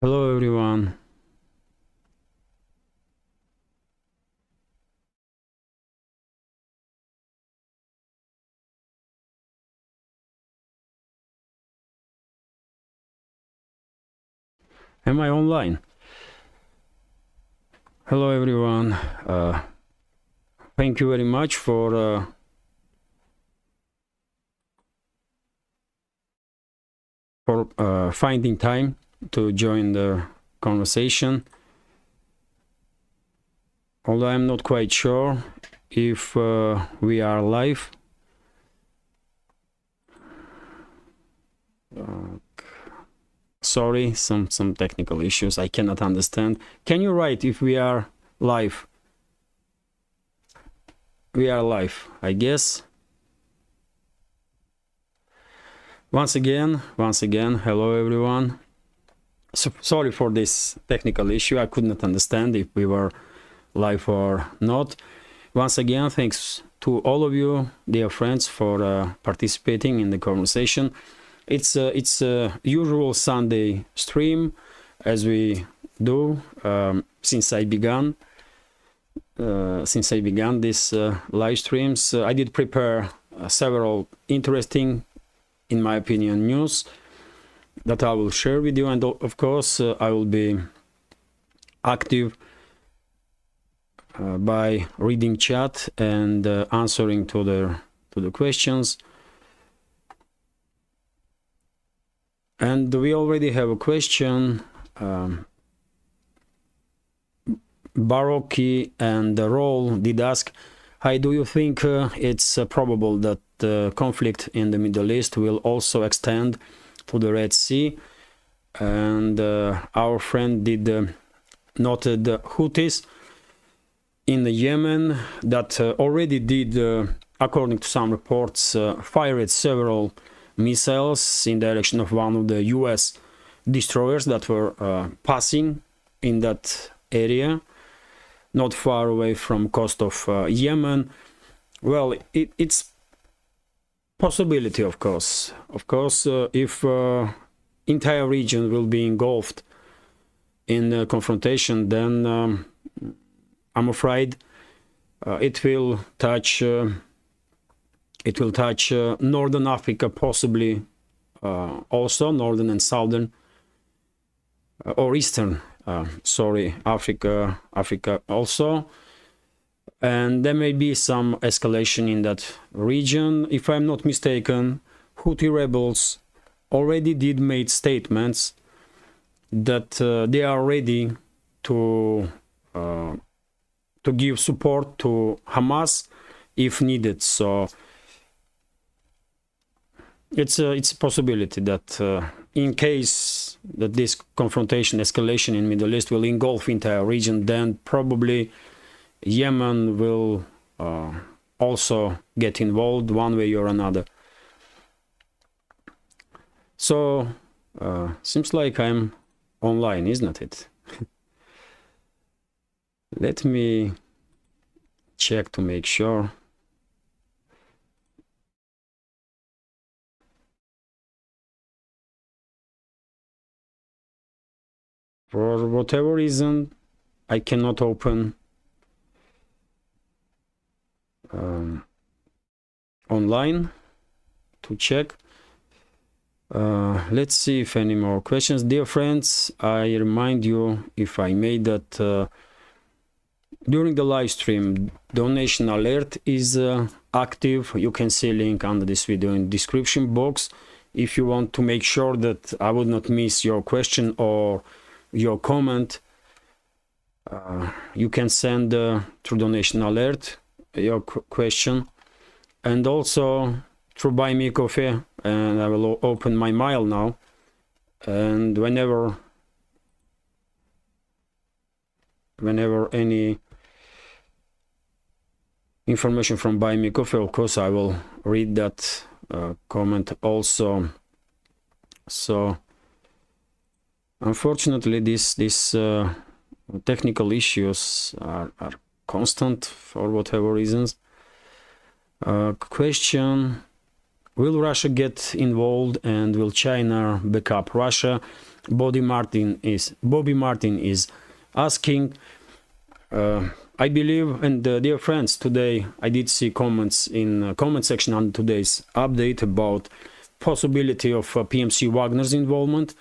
Hello everyone. Am I online? Hello everyone. Thank you very much for finding time to join the conversation. Although I'm not quite sure if we are live. Sorry, some technical issues. I cannot understand. Can you write if we are live? We are live, I guess. Once again, hello everyone. Sorry for this technical issue. I could not understand if we were live or not. Once again, thanks to all of you, dear friends, for participating in the conversation. It's a usual Sunday stream, as we do since I began this live streams. I did prepare several interesting, in my opinion, news that I will share with you, and of course I will be active by reading chat and answering to the questions. And we already have a question. Baroki and Roll did ask, hi, do you think it's probable that the conflict in the Middle East will also extend to the Red Sea? And our friend did noted Houthis in the Yemen that already did, according to some reports, fired several missiles in direction of one of the US destroyers that were passing in that area, not far away from coast of Yemen. Well, it's possibility, of course. Of course, if entire region will be engulfed in confrontation, then I'm afraid it will touch Northern Africa, possibly also Northern and Southern or Eastern, Africa also, and there may be some escalation in that region. If I'm not mistaken, Houthi rebels already did make statements that they are ready to give support to Hamas if needed. So it's a possibility that in case that this confrontation, escalation in Middle East will engulf entire region, then probably Yemen will also get involved one way or another. So seems like I'm online, isn't it? Let me check to make sure. For whatever reason, I cannot open online to check. Let's see if any more questions. Dear friends, I remind you, if I may, that during the live stream, donation alert is active. You can see a link under this video in the description box. If you want to make sure that I would not miss your question or your comment, you can send through donation alert your question, and also through Buy Me Coffee. And I will open my mail now, and whenever any information from Buy Me Coffee, of course I will read that comment also. So unfortunately these technical issues are constant for whatever reasons. Question will Russia get involved, and will China back up Russia? Bobby Martin is asking. I believe, and dear friends, today I did see comments in comment section on today's update about possibility of PMC Wagner's involvement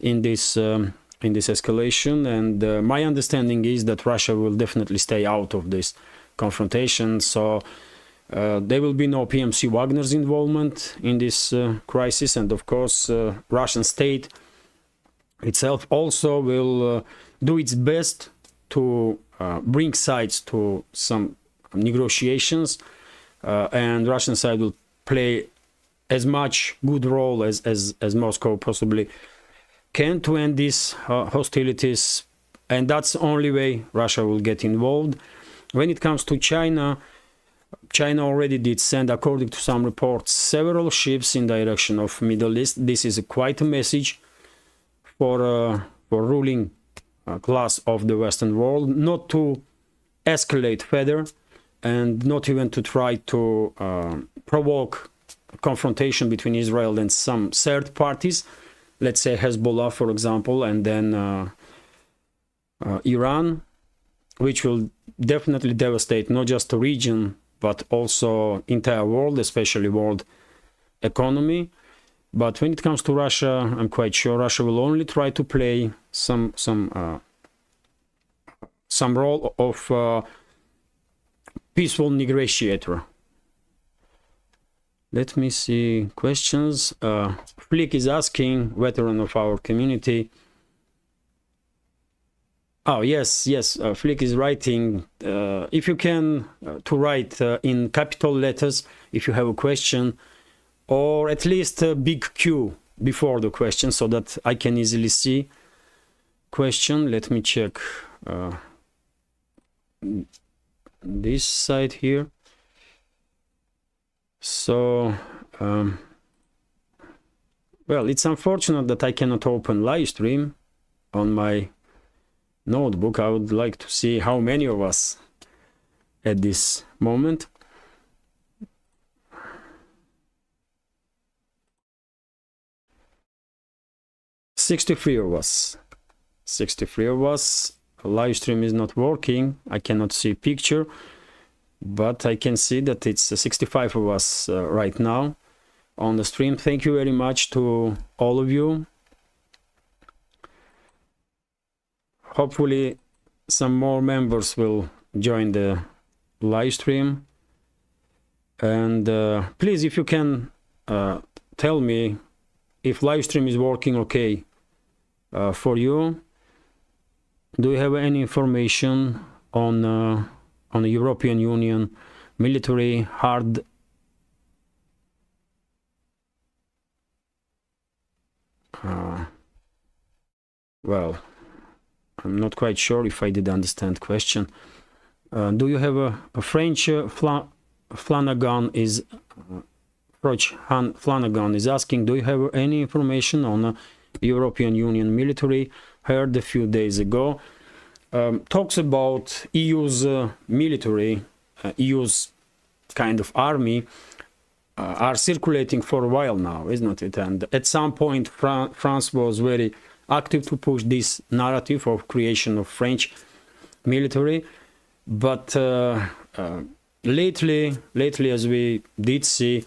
in this escalation, and my understanding is that Russia will definitely stay out of this confrontation, so there will be no PMC Wagner's involvement in this crisis, and of course Russian state itself also will do its best to bring sides to some negotiations, and Russian side will play as much good role as Moscow possibly can to end these hostilities, and that's the only way Russia will get involved. When it comes to China, China already did send, according to some reports, several ships in direction of Middle East. This is quite a message for ruling class of the Western world, not to escalate further and not even to try to provoke a confrontation between Israel and some third parties, let's say Hezbollah, for example, and then Iran, which will definitely devastate not just the region but also entire world, especially world economy. But when it comes to Russia, I'm quite sure Russia will only try to play some role of peaceful negotiator. Let me see questions. Flick is asking, veteran of our community. Oh yes, Flick is writing. If you can to write in capital letters if you have a question, or at least a big Q before the question so that I can easily see question. Let me check this side here. So well, it's unfortunate that I cannot open live stream on my notebook. I would like to see how many of us at this moment. $63 of us. 63 of us. Live stream is not working. I cannot see picture, but I can see that it's 65 of us right now on the stream. Thank you very much to all of you. Hopefully some more members will join the live stream, and please, if you can tell me if live stream is working okay for you. Do you have any information on the European Union military hard well, I'm not quite sure if I did understand question. Do you have a French Flanagan is Flanagan is asking, do you have any information on European Union military? Heard a few days ago talks about EU's military, EU's kind of army are circulating for a while now, isn't it? And at some point France was very active to push this narrative of creation of French military, but lately as we did see,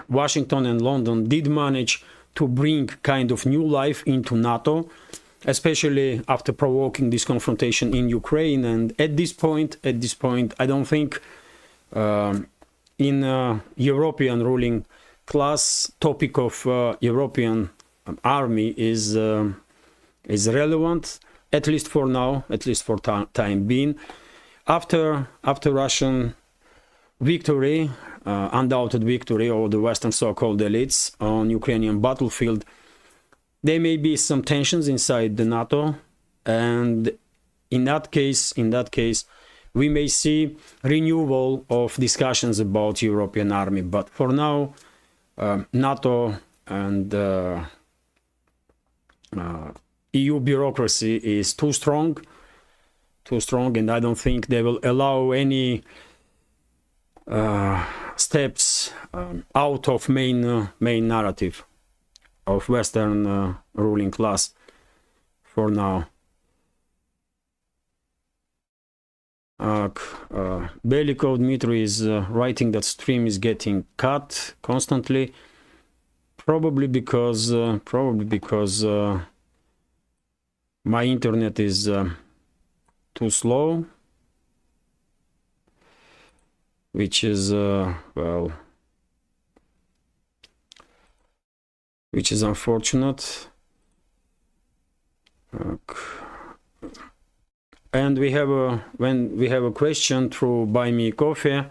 Washington and London did manage to bring kind of new life into NATO, especially after provoking this confrontation in Ukraine. And at this point, I don't think in European ruling class topic of European army is relevant, at least for now, at least for time being. After Russian victory, undoubted victory over the Western so-called elites on Ukrainian battlefield, there may be some tensions inside the NATO, and in that case, we may see renewal of discussions about European army. But for now, NATO and EU bureaucracy is too strong, and I don't think they will allow any steps out of main narrative of Western ruling class for now. Belikov Dmitry is writing that stream is getting cut constantly, probably because my internet is too slow, which is well, which is unfortunate. And we have a question through Buy Me Coffee.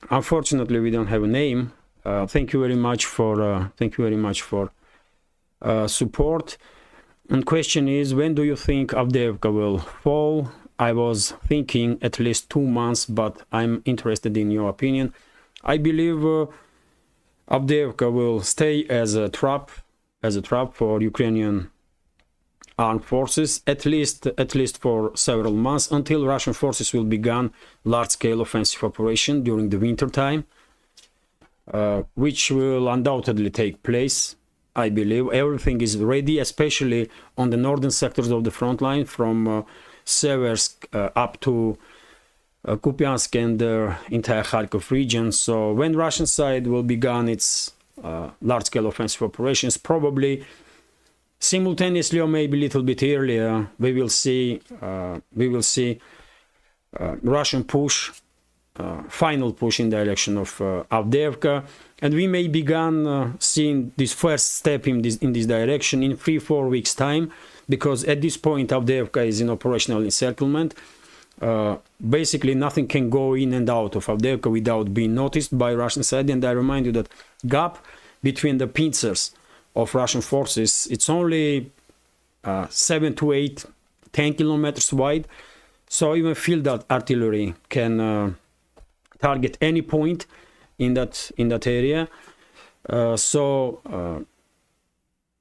Unfortunately, we don't have a name. Thank you very much for support. And question is, when do you think Avdiivka will fall? I was thinking at least 2 months, but I'm interested in your opinion. I believe Avdiivka will stay as a trap for Ukrainian armed forces, at least for several months, until Russian forces will begin large-scale offensive operation during the winter time, which will undoubtedly take place. I believe everything is ready, especially on the northern sectors of the front line, from Seversk up to Kupiansk and the entire Kharkov region. So when Russian side will begin its large-scale offensive operations, probably simultaneously or maybe a little bit earlier, we will see Russian push, final push in the direction of Avdiivka, and we may begin seeing this first step in this direction in 3-4 weeks time, because at this point Avdiivka is in operational encirclement. Basically nothing can go in and out of Avdiivka without being noticed by Russian side, and I remind you that gap between the pincers of Russian forces, it's only 7 to 8, 10 kilometers wide, so even field artillery can target any point in that area. So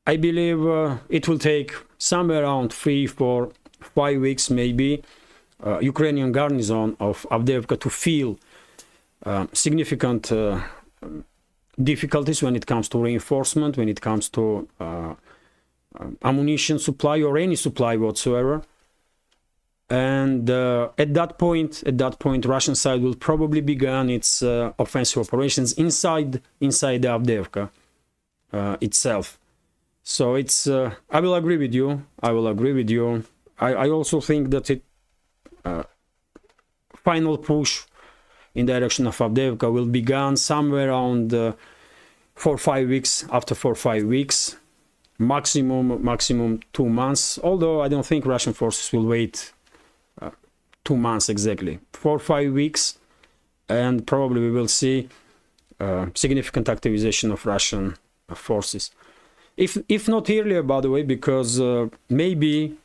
I believe it will take somewhere around 3-4-5 weeks maybe Ukrainian garrison of Avdiivka to feel significant difficulties when it comes to reinforcement, when it comes to ammunition supply or any supply whatsoever. And at that point, Russian side will probably begin its offensive operations inside the Avdiivka itself. So it's I will agree with you. I also think that it final push in the direction of Avdiivka will begin somewhere around 4-5 weeks. After 4-5 weeks, maximum 2 months. Although I don't think Russian forces will wait 2 months exactly. 4-5 weeks, and probably we will see significant activization of Russian forces. If not earlier, by the way, because maybe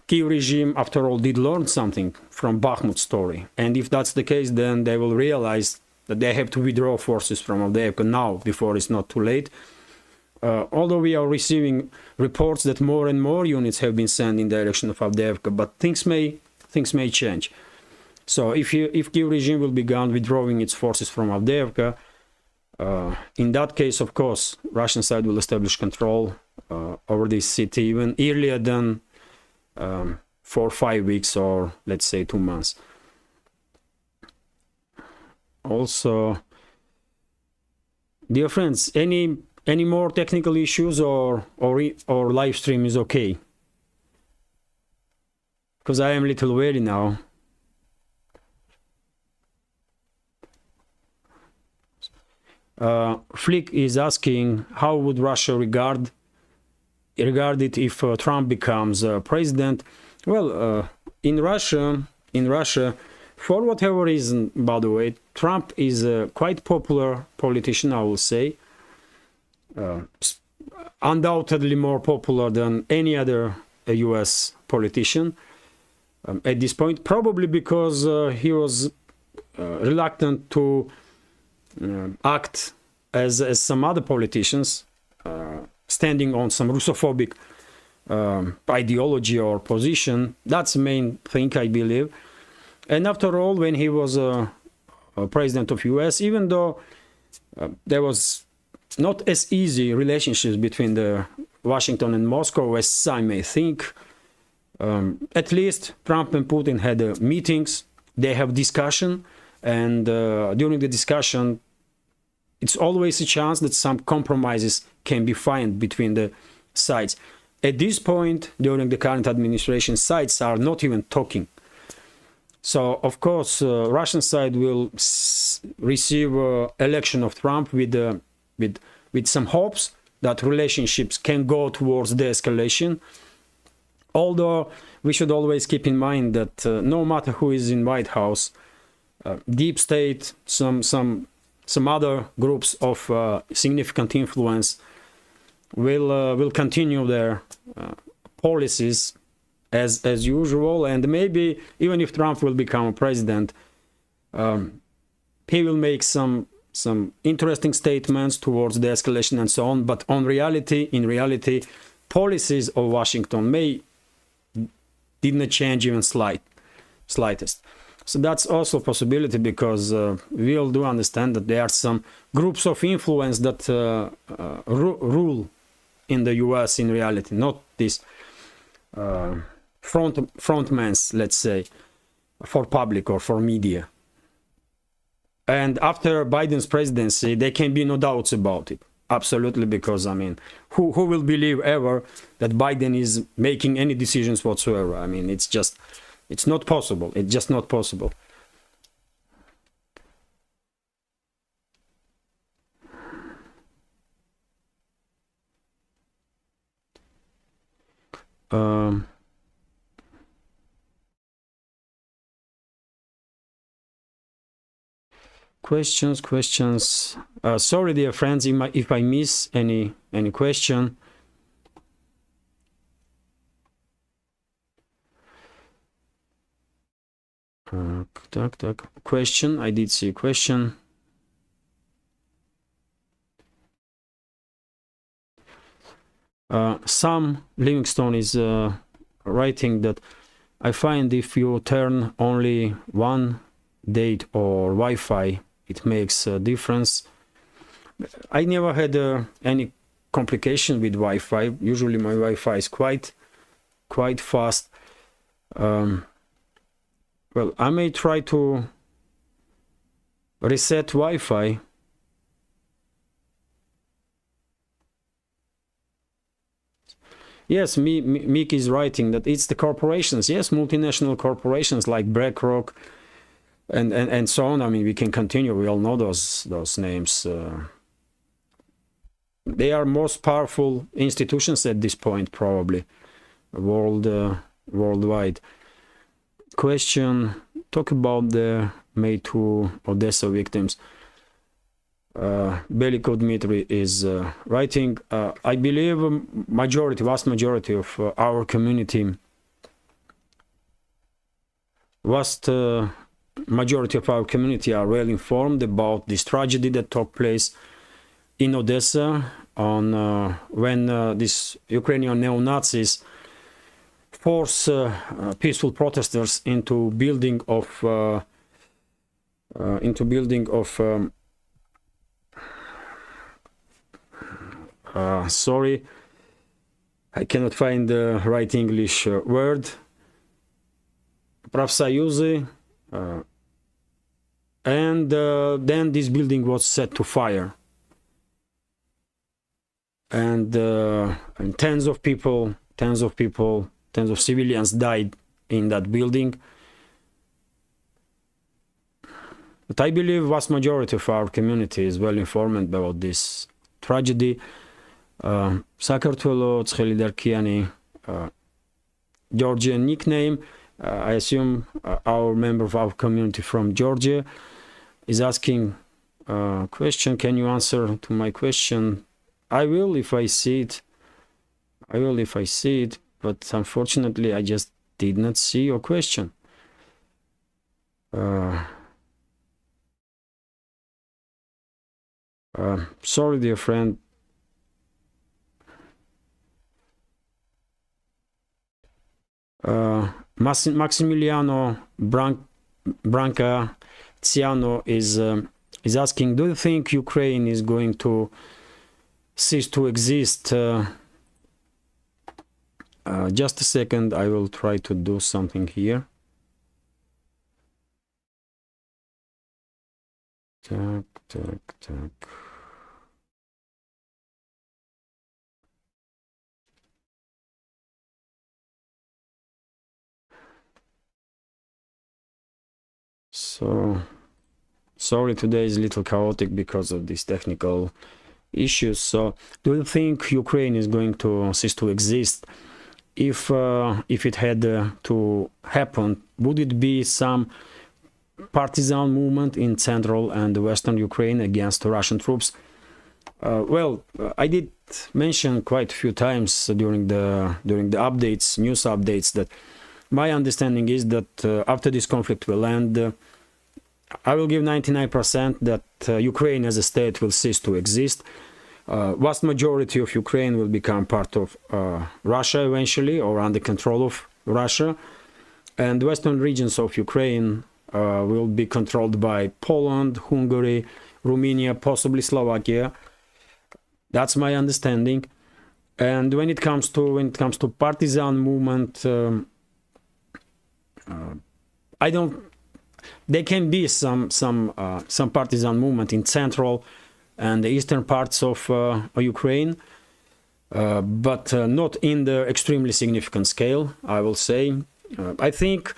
Kiev regime, after all, did learn something from Bakhmut story. And if that's the case, then they will realize that they have to withdraw forces from Avdiivka now, before it's not too late. Although we are receiving reports that more and more units have been sent in the direction of Avdiivka, but things may change. So if Kiev regime will begin withdrawing its forces from Avdiivka, in that case, of course, Russian side will establish control over this city even earlier than 4-5 weeks, or let's say 2 months. Also, dear friends, any more technical issues, or live stream is okay? Because I am a little wary now. Flick is asking, how would Russia regard it if Trump becomes president? Well, in Russia, for whatever reason, by the way, Trump is a quite popular politician, I will say. Undoubtedly more popular than any other US politician at this point, probably because he was reluctant to act as some other politicians, standing on some Russophobic ideology or position. That's the main thing, I believe. And after all, when he was a president of US, even though there was not as easy relationships between the Washington and Moscow as some may think, at least Trump and Putin had meetings, they have discussion, and during the discussion, it's always a chance that some compromises can be found between the sides. At this point, during the current administration, sides are not even talking. So, of course, Russian side will receive election of Trump with some hopes that relationships can go towards de-escalation. Although we should always keep in mind that no matter who is in White House, deep state, some other groups of significant influence will continue their policies as usual, and maybe even if Trump will become a president, he will make some interesting statements towards the escalation and so on. But in reality, policies of Washington did not change even slightest. So that's also a possibility, because we all do understand that there are some groups of influence that rule in the US in reality, not these frontmans, let's say, for public or for media. And after Biden's presidency, there can be no doubts about it. Absolutely, because, I mean, who will believe ever that Biden is making any decisions whatsoever? I mean, it's not possible. It's just not possible. Questions. Sorry, dear friends, if I miss any question. Question. I did see a question. Sam Livingstone is writing that I find if you turn only one date or Wi-Fi, it makes a difference. I never had any complication with Wi-Fi. Usually my Wi-Fi is quite fast. Well, I may try to reset Wi-Fi. Yes, Mick is writing that it's the corporations. Yes, multinational corporations like BlackRock and so on. I mean, we can continue. We all know those names. They are most powerful institutions at this point, probably worldwide. Question: talk about the May 2 Odessa victims. Beliko Dmitry is writing. I believe vast majority of our community, are well informed about this tragedy that took place in Odessa on when these Ukrainian neo-Nazis force peaceful protesters into building of sorry, I cannot find the right English word. Pravsayuzy, and then this building was set to fire, and tens of civilians died in that building. But I believe vast majority of our community is well informed about this tragedy. Sakartvelo Tskhelidarkiani, Georgian nickname. I assume our member of our community from Georgia is asking a question. Can you answer to my question? I will if I see it. But unfortunately, I just did not see your question. Sorry, dear friend. Maximiliano Brancaziano is asking, do you think Ukraine is going to cease to exist? Just a second, I will try to do something here. Так. So, sorry, today is a little chaotic because of these technical issues. So, do you think Ukraine is going to cease to exist? If it had to happen, would it be some partisan movement in central and western Ukraine against Russian troops? Well, I did mention quite a few times during the updates, news updates, that my understanding is that after this conflict will end, I will give 99% that Ukraine as a state will cease to exist. Vast majority of Ukraine will become part of Russia eventually, or under control of Russia, and western regions of Ukraine will be controlled by Poland, Hungary, Romania, possibly Slovakia. That's my understanding. And when it comes to partisan movement, I don't. There can be some partisan movement in central and the eastern parts of Ukraine, but not in the extremely significant scale, I will say. I think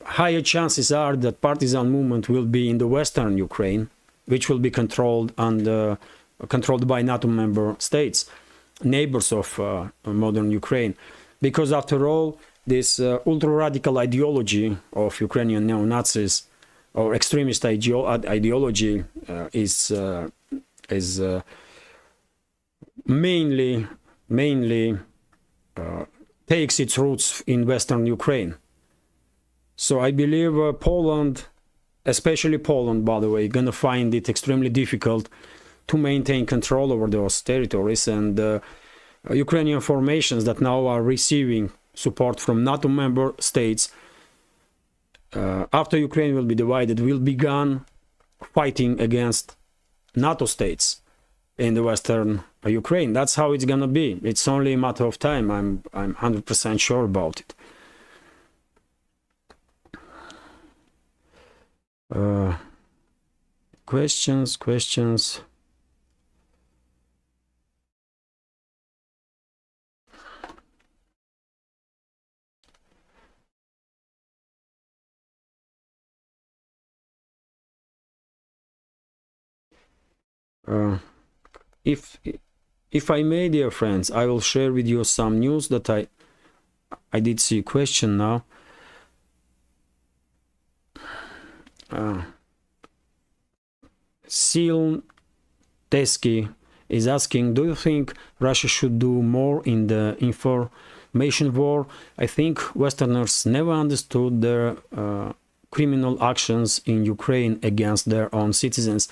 higher chances are that partisan movement will be in the western Ukraine, which will be controlled by NATO member states, neighbors of modern Ukraine, because after all, this ultra-radical ideology of Ukrainian neo-Nazis or extremist ideology is mainly takes its roots in Western Ukraine. So I believe Poland, especially Poland, by the way, gonna find it extremely difficult to maintain control over those territories, and Ukrainian formations that now are receiving support from NATO member states, after Ukraine will be divided, will begin fighting against NATO states in the western Ukraine. That's how it's gonna be. It's only a matter of time. I'm 100% sure about it. Questions. If I may, dear friends, I will share with you some news that I did see a question now. Sil Teski is asking, do you think Russia should do more in the information war? I think Westerners never understood their criminal actions in Ukraine against their own citizens.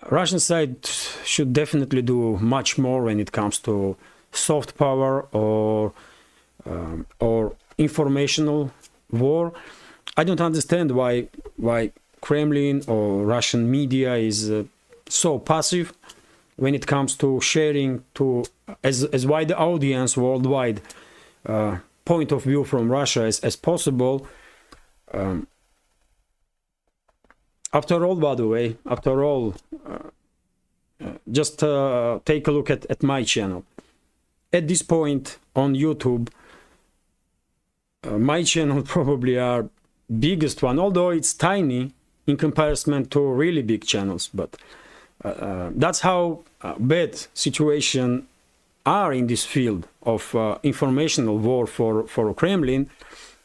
Russian side should definitely do much more when it comes to soft power or informational war. I don't understand why Kremlin or Russian media is so passive when it comes to sharing to as wide audience worldwide point of view from Russia as possible. After all, by the way, just take a look at my channel. At this point on YouTube, my channel probably are biggest one, although it's tiny in comparison to really big channels. But that's how bad situation are in this field of informational war for Kremlin,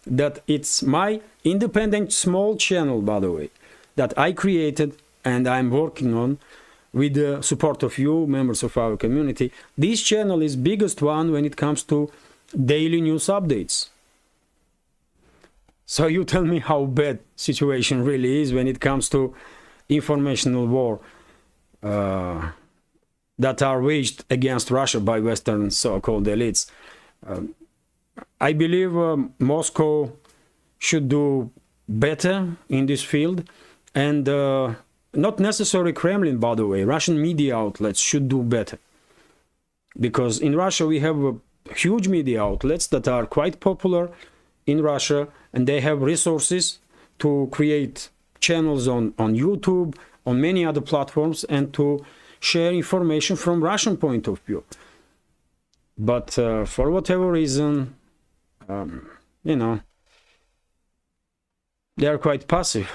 that it's my independent small channel, by the way, that I created and I'm working on with the support of you, members of our community. This channel is biggest one when it comes to daily news updates. So you tell me how bad situation really is when it comes to informational war that are waged against Russia by Western so-called elites. I believe Moscow should do better in this field, and not necessarily Kremlin, by the way. Russian media outlets should do better, because in Russia we have huge media outlets that are quite popular in Russia, and they have resources to create channels on YouTube, on many other platforms, and to share information from Russian point of view. But for whatever reason, you know, they are quite passive.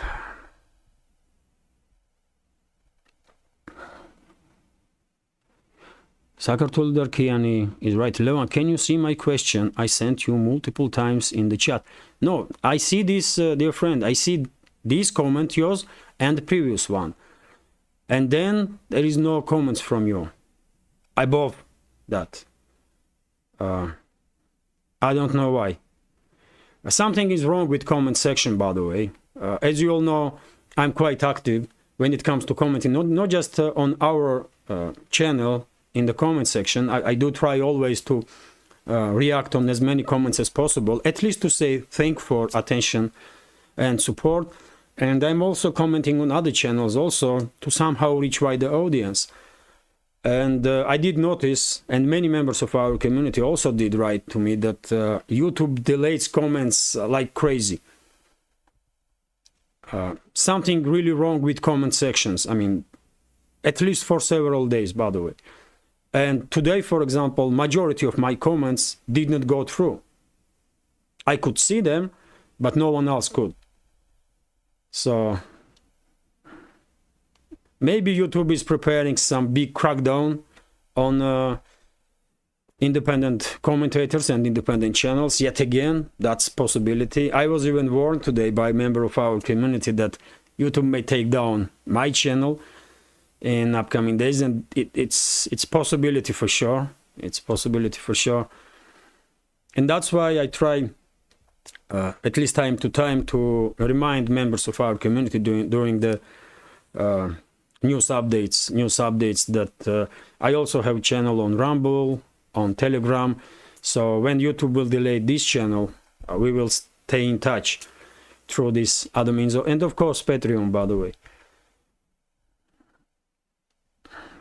Sakartulder Kiani is right. Levan, can you see my question? I sent you multiple times in the chat. No, I see this, dear friend. I see this comment, yours, and the previous one. And then there is no comments from you above that. I don't know why. Something is wrong with comment section, by the way. As you all know, I'm quite active when it comes to commenting, not just on our channel in the comment section. I do try always to react on as many comments as possible, at least to say thank for attention and support. And I'm also commenting on other channels also to somehow reach wider audience. And I did notice, and many members of our community also did write to me, that YouTube deletes comments like crazy. Something really wrong with comment sections. I mean, at least for several days, by the way. And today, for example, majority of my comments did not go through. I could see them, but no one else could. So maybe YouTube is preparing some big crackdown on independent commentators and independent channels. Yet again, that's a possibility. I was even warned today by a member of our community that YouTube may take down my channel in upcoming days, and it's possibility for sure. It's possibility for sure. And that's why I try at least time to time to remind members of our community during the news updates that I also have a channel on Rumble, on Telegram. So when YouTube will delete this channel, we will stay in touch through this other means, and of course Patreon, by the way.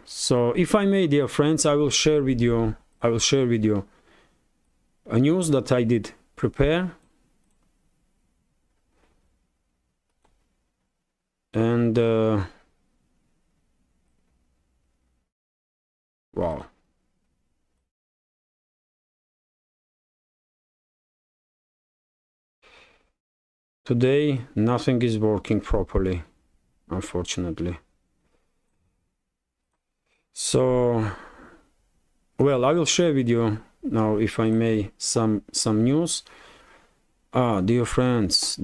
So if I may, dear friends, I will share with you a news that I did prepare. And wow. Today, nothing is working properly, unfortunately. So, well, I will share with you now, if I may, some news. Dear friends,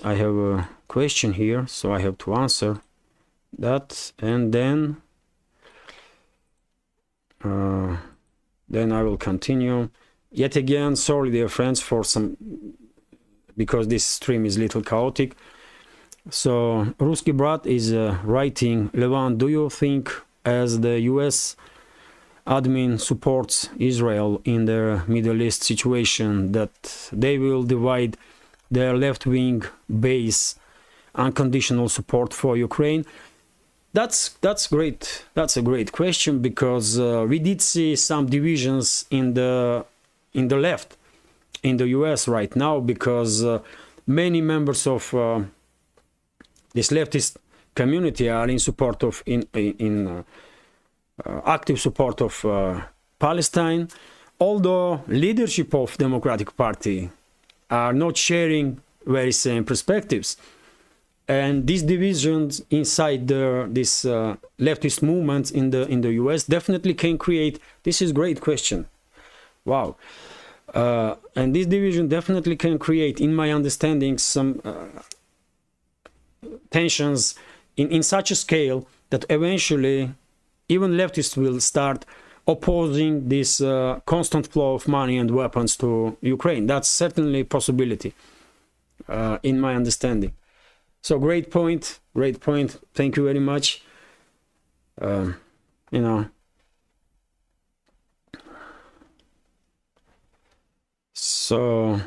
I have a question here, so I have to answer that, and then I will continue. Yet again, sorry, dear friends, for some, because this stream is a little chaotic. So Ruski Brat is writing, Levan, do you think, as the US admin supports Israel in their Middle East situation, that they will divide their left-wing base unconditional support for Ukraine? That's great. That's a great question, because we did see some divisions in the left in the US right now, because many members of this leftist community are in support of active support of Palestine, although leadership of Democratic Party are not sharing very same perspectives. And these divisions inside this leftist movement in the US definitely can create, this is a great question, wow, and this division definitely can create, in my understanding, some tensions in such a scale that eventually even leftists will start opposing this constant flow of money and weapons to Ukraine. That's certainly a possibility, in my understanding. So great point, great point. Thank you very much. You know. So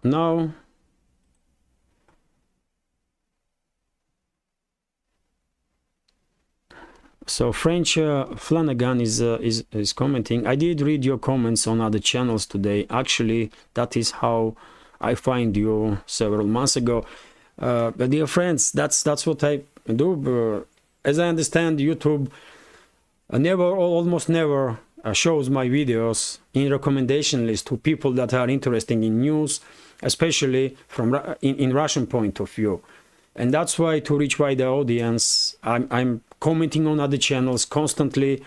now so French Flanagan is commenting, I did read your comments on other channels today. Actually, that is how I find you several months ago. But dear friends, that's what I do. As I understand, YouTube almost never shows my videos in recommendation list to people that are interested in news, especially from in Russian point of view. And that's why, to reach wider audience, I'm commenting on other channels constantly,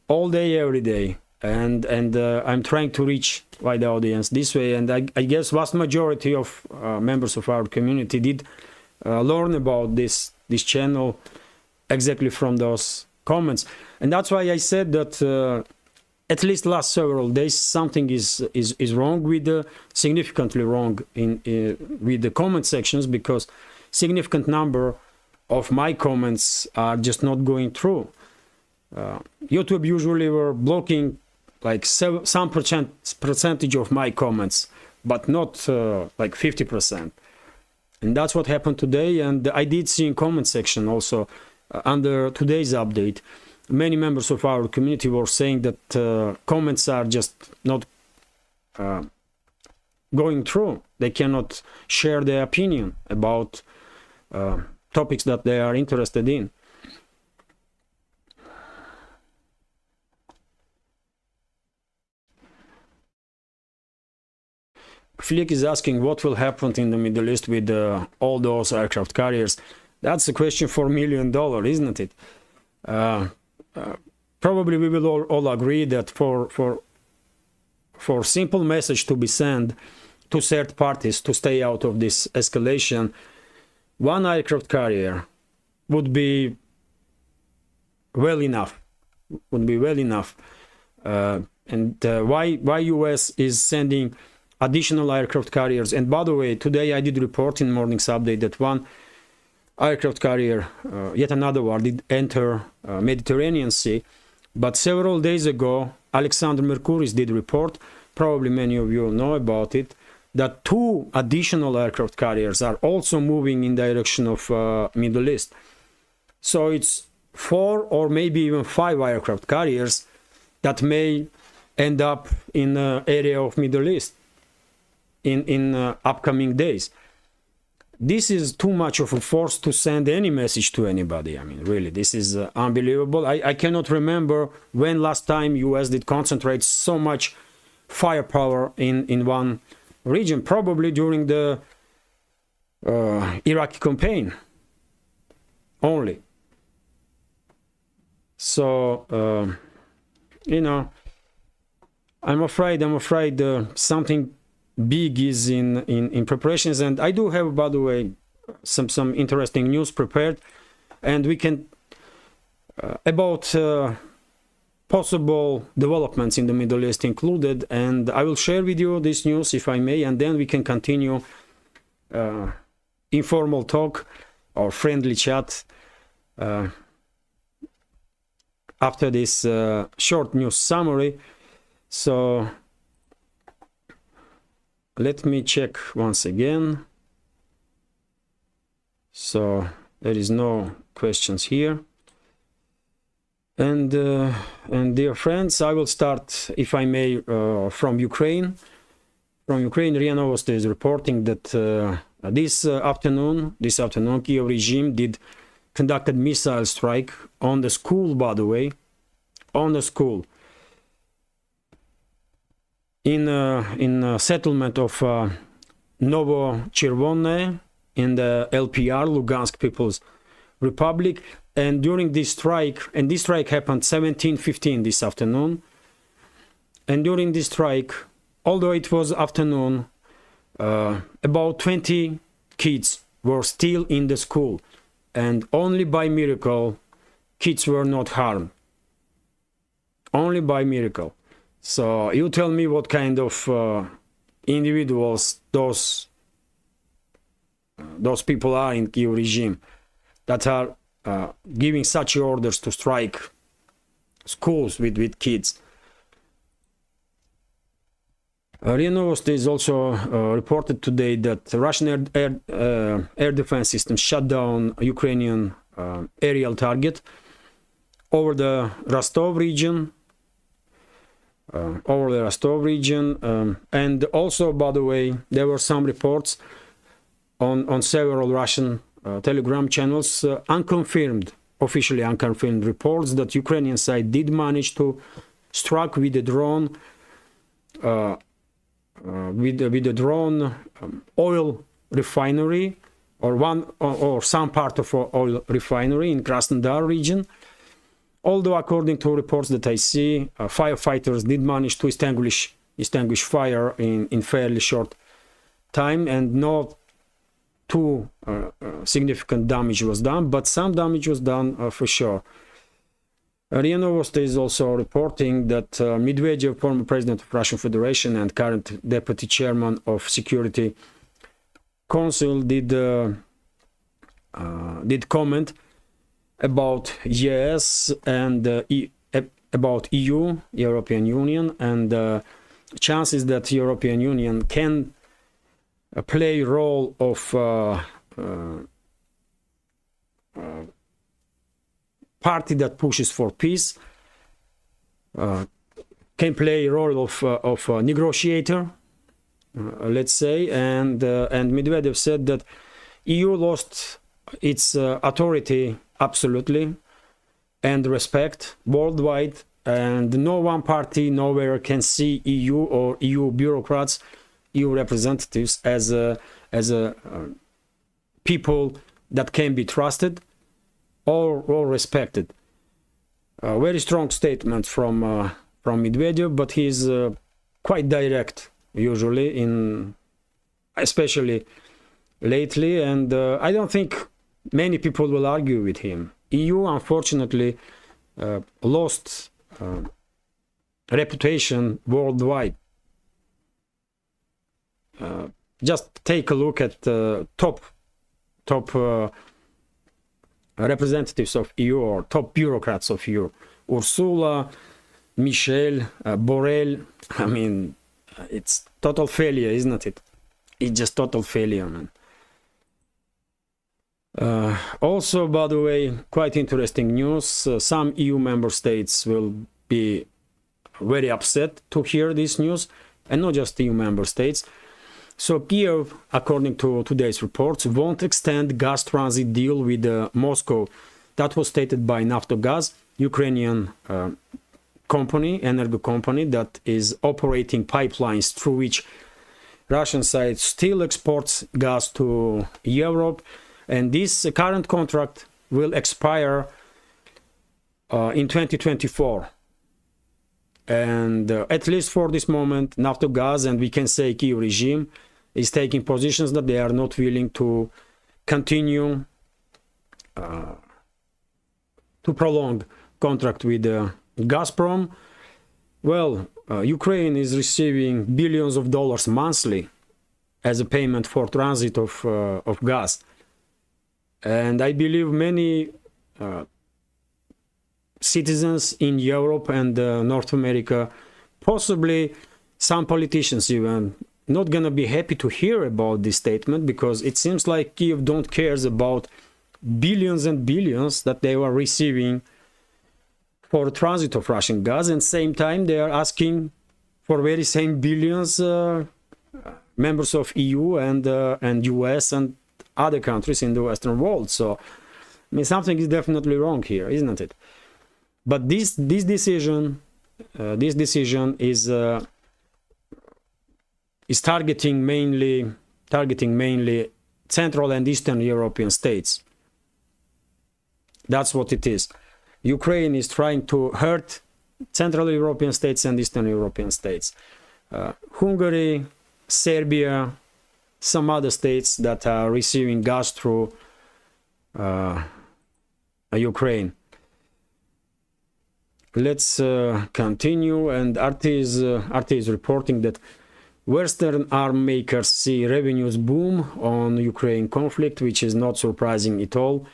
all day, every day, and I'm trying to reach wider audience this way. And I guess vast majority of members of our community did learn about this channel exactly from those comments. And that's why I said that at least last several days something is wrong with significantly wrong with the comment sections, because significant number of my comments are just not going through. YouTube usually were blocking like some percentage of my comments, but not like 50%. And that's what happened today. And I did see in comment section also under today's update, many members of our community were saying that comments are just not going through. They cannot share their opinion about topics that they are interested in. Flick is asking what will happen in the Middle East with all those aircraft carriers. That's a question for $1 million, isn't it? Probably we will all agree that for simple message to be sent to third parties to stay out of this escalation, one aircraft carrier would be well enough. And why US is sending additional aircraft carriers? And by the way, today I did report in morning's update that one aircraft carrier, yet another one, did enter Mediterranean Sea. But several days ago, Alexander Mercouris did report, probably many of you know about it, that 2 additional aircraft carriers are also moving in direction of Middle East. So it's 4 or maybe even 5 aircraft carriers that may end up in the area of Middle East in upcoming days. This is too much of a force to send any message to anybody. I mean, really, this is unbelievable. I cannot remember when last time US did concentrate so much firepower in one region, probably during the Iraqi campaign only. So, you know, I'm afraid something big is in preparations. And I do have, by the way, some interesting news prepared, and we can about possible developments in the Middle East included, and I will share with you this news if I may, and then we can continue informal talk or friendly chat after this short news summary. So let me check once again. So there is no questions here. And dear friends, I will start, if I may, from Ukraine. From Ukraine, RIA Novosti is reporting that this afternoon, Kiev regime did conducted missile strike on the school, by the way, on the school in a settlement of Novo-Chervonne in the LPR, Lugansk People's Republic. And during this strike, and this strike happened 17:15 this afternoon, and during this strike, although it was afternoon, about 20 kids were still in the school, and only by miracle kids were not harmed. Only by miracle. So you tell me what kind of individuals those people are in Kiev regime that are giving such orders to strike schools with kids. RIA Novosti is also reported today that the Russian air defense system shut down a Ukrainian aerial target over the Rostov region. And also, by the way, there were some reports on several Russian Telegram channels, officially unconfirmed reports that Ukrainian side did manage to strike with a drone, oil refinery, or some part of oil refinery in Krasnodar region. Although, according to reports that I see, firefighters did manage to extinguish fire in fairly short time, and no too significant damage was done, but some damage was done for sure. RIA Novosti is also reporting that Medvedev, former president of Russian Federation and current deputy chairman of Security Council, did comment about yes and about EU, European Union, and chances that European Union can play role of party that pushes for peace, can play a role of a negotiator, let's say, and Medvedev said that EU lost its authority absolutely and respect worldwide, and no one party nowhere can see EU or EU bureaucrats, EU representatives as a people that can be trusted or respected. A very strong statement from Medvedev, but he's quite direct usually, especially lately, and I don't think many people will argue with him. EU, unfortunately, lost reputation worldwide. Just take a look at top representatives of EU or top bureaucrats of EU. Ursula, Michel, Borrell. I mean, it's total failure, isn't it? It's just total failure, man. Also, by the way, quite interesting news. Some EU member states will be very upset to hear this news, and not just EU member states. So Kiev, according to today's reports, won't extend gas transit deal with Moscow. That was stated by Naftogaz, Ukrainian energy company that is operating pipelines through which Russian side still exports gas to Europe. And this current contract will expire in 2024. And at least for this moment, Naftogaz, and we can say Kyiv regime, is taking positions that they are not willing to continue to prolong contract with Gazprom. Well, Ukraine is receiving billions of dollars monthly as a payment for transit of gas. And I believe many citizens in Europe and North America, possibly some politicians even, not gonna be happy to hear about this statement, because it seems like Kiev don't cares about billions and billions that they were receiving for transit of Russian gas, and same time they are asking for very same billions members of EU and US and other countries in the Western world. So, I mean, something is definitely wrong here, isn't it? But this decision is targeting mainly Central and Eastern European states. That's what it is. Ukraine is trying to hurt Central European states and Eastern European states. Hungary, Serbia, some other states that are receiving gas through Ukraine. Let's continue, and RT is reporting that Western arm makers see revenues boom on Ukraine conflict, which is not surprising at all.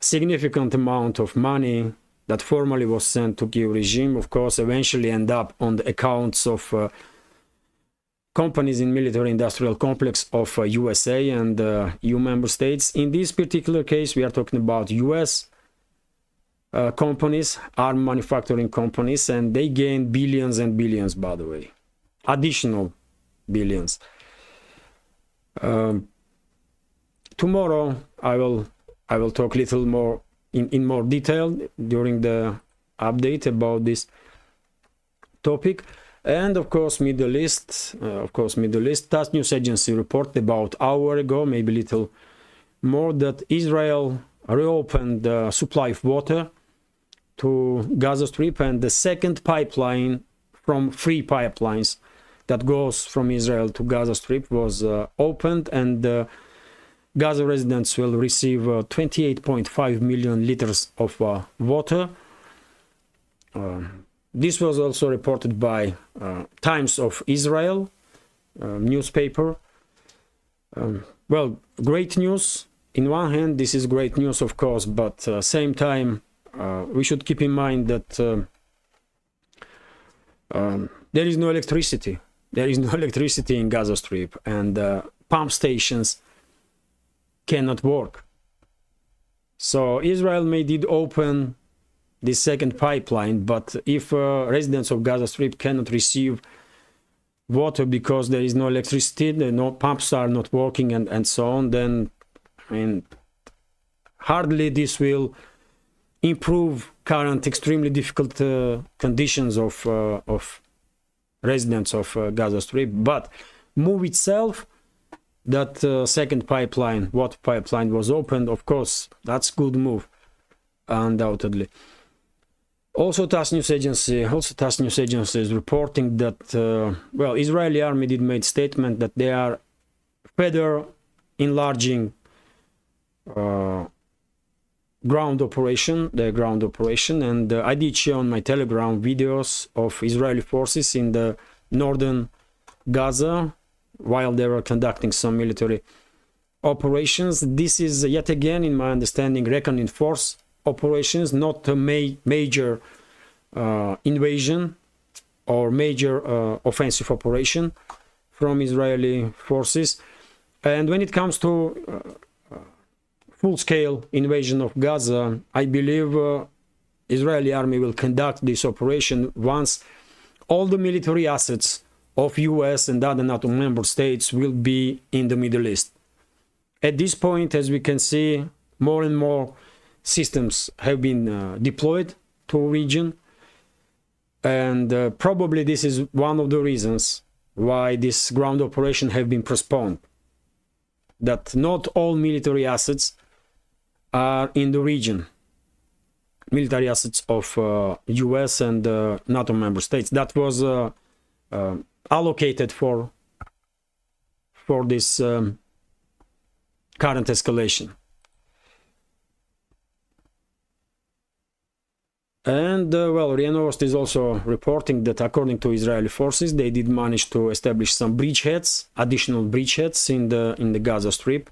Significant amount of money that formerly was sent to Kyiv regime, of course, eventually end up on the accounts of companies in military industrial complex of USA and EU member states. In this particular case, we are talking about US companies, arm manufacturing companies, and they gain billions and billions, by the way, additional billions. Tomorrow I will talk a little more in more detail during the update about this topic. And of course, Middle East. TASS news agency reported about an hour ago, maybe a little more, that Israel reopened the supply of water to Gaza Strip, and the second pipeline from 3 pipelines that goes from Israel to Gaza Strip was opened, and Gaza residents will receive 28.5 million liters of water. This was also reported by Times of Israel newspaper. Well, great news. In one hand, this is great news, of course, but same time, we should keep in mind that there is no electricity. There is no electricity in Gaza Strip, and pump stations cannot work. So Israel may did open the second pipeline, but if residents of Gaza Strip cannot receive water because there is no electricity, no pumps are not working, and so on, then I mean, hardly this will improve current extremely difficult conditions of residents of Gaza Strip. But move itself, that second pipeline, water pipeline, was opened. Of course, that's good move, undoubtedly. Also, TASS news agency is reporting that well, Israeli army did make statement that they are further enlarging ground operation, and I did share on my Telegram videos of Israeli forces in the northern Gaza while they were conducting some military operations. This is yet again, in my understanding, reckoning force operations, not a major invasion or major offensive operation from Israeli forces. And when it comes to full-scale invasion of Gaza, I believe Israeli army will conduct this operation once all the military assets of US and other NATO member states will be in the Middle East. At this point, as we can see, more and more systems have been deployed to region, and probably this is one of the reasons why this ground operation have been postponed, that not all military assets are in the region, military assets of US and NATO member states that was allocated for this current escalation. And well, RIA Novosti is also reporting that according to Israeli forces, they did manage to establish some bridgeheads, additional bridgeheads in the Gaza Strip.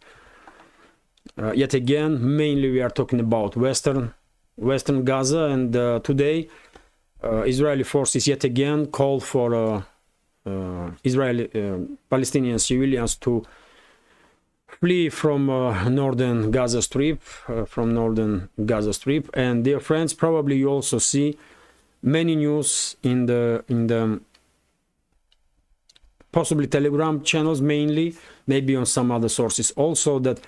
Yet again, mainly we are talking about western Gaza, and today Israeli forces yet again called for Israeli Palestinian civilians to flee from northern Gaza Strip, and dear friends, probably you also see many news in the possibly Telegram channels, mainly, maybe on some other sources also, that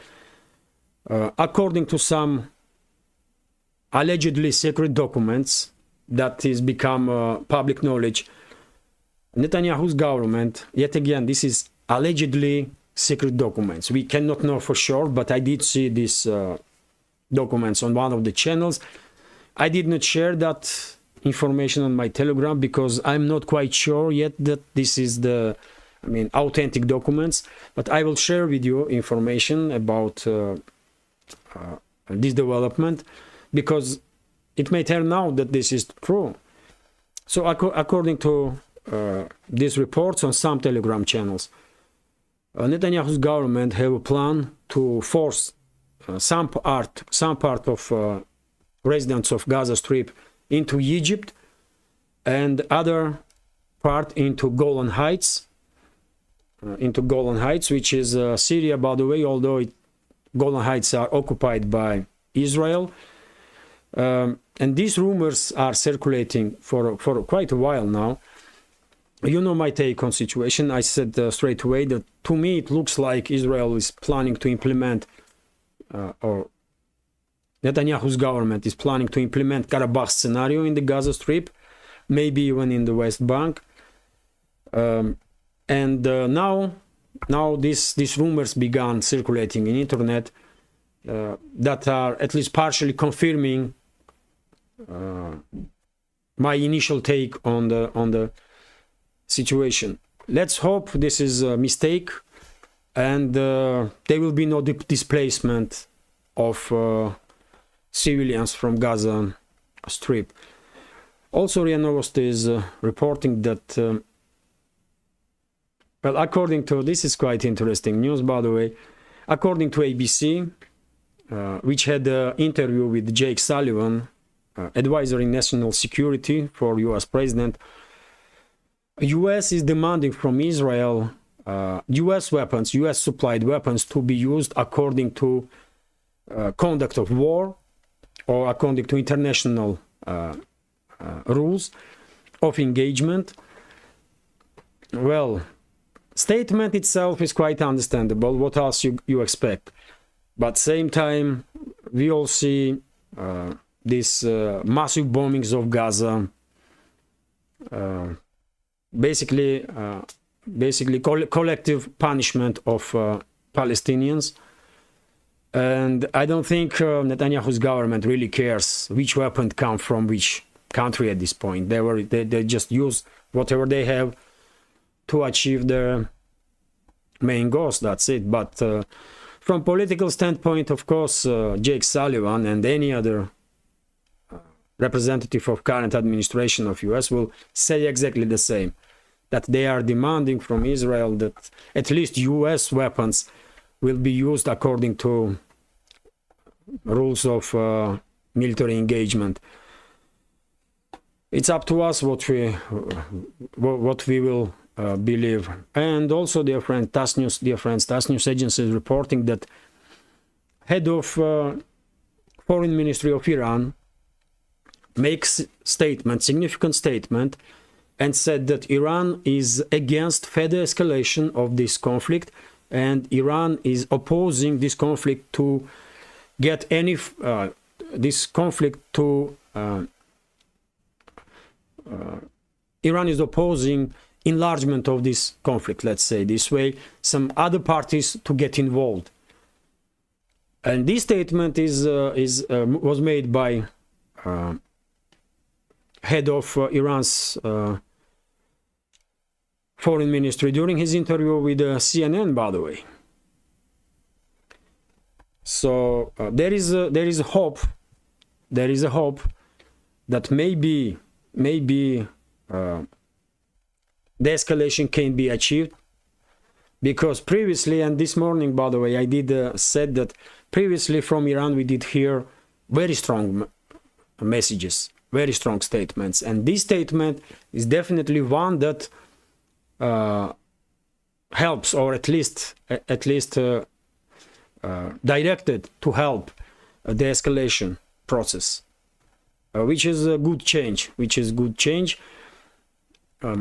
according to some allegedly secret documents that is become public knowledge, Netanyahu's government, yet again, this is allegedly secret documents. We cannot know for sure, but I did see these documents on one of the channels. I did not share that information on my Telegram because I'm not quite sure yet that this is the, authentic documents. But I will share with you information about this development, because it may turn out that this is true. So according to these reports on some Telegram channels, Netanyahu's government have a plan to force some part of residents of Gaza Strip into Egypt and other part into Golan Heights, into Golan Heights, which is Syria, by the way, although Golan Heights are occupied by Israel. And these rumors are circulating for quite a while now. You know my take on situation. I said straight away that to me it looks like Israel is planning to implement, or Netanyahu's government is planning to implement Karabakh scenario in the Gaza Strip, maybe even in the West Bank. Now these rumors began circulating in internet that are at least partially confirming my initial take on the situation. Let's hope this is a mistake and there will be no displacement of civilians from Gaza Strip. Also, RIA Novosti is reporting that, well, according to, this is quite interesting news, by the way, according to ABC, which had an interview with Jake Sullivan, advisor in national security for US president, US is demanding from Israel US weapons, US supplied weapons to be used according to conduct of war or according to international rules of engagement. Well, statement itself is quite understandable. What else you expect? But same time, we all see these massive bombings of Gaza, basically collective punishment of Palestinians. And I don't think Netanyahu's government really cares which weapon come from which country at this point. They just use whatever they have to achieve their main goals. That's it. But from political standpoint, of course, Jake Sullivan and any other representative of current administration of US will say exactly the same, that they are demanding from Israel that at least US weapons will be used according to rules of military engagement. It's up to us what we will believe. And also, dear friends, TASS News Agency is reporting that head of Foreign Ministry of Iran makes significant statement, and said that Iran is against further escalation of this conflict, and Iran is opposing this conflict to get any Iran is opposing enlargement of this conflict, let's say this way, some other parties to get involved. And this statement was made by head of Iran's foreign ministry during his interview with CNN, by the way. So there is a hope that maybe the escalation can be achieved, because previously, and this morning, by the way, I did said that previously from Iran we did hear very strong messages, very strong statements, and this statement is definitely one that helps, or at least directed to help the escalation process, which is a good change.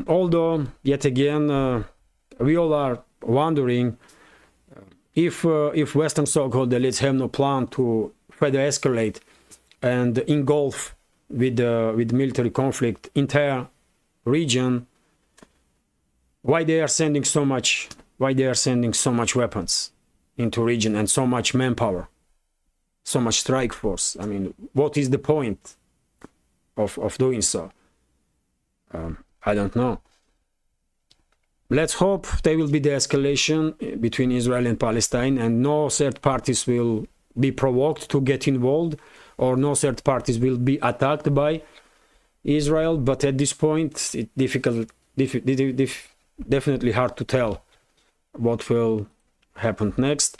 Although, yet again, we all are wondering if Western so-called elites have no plan to further escalate and engulf with military conflict entire region, why they are sending so much weapons into region and so much manpower, so much strike force. I mean, what is the point of doing so? I don't know. Let's hope there will be the escalation between Israel and Palestine, and no third parties will be provoked to get involved, or no third parties will be attacked by Israel. But at this point, it's definitely hard to tell what will happen next.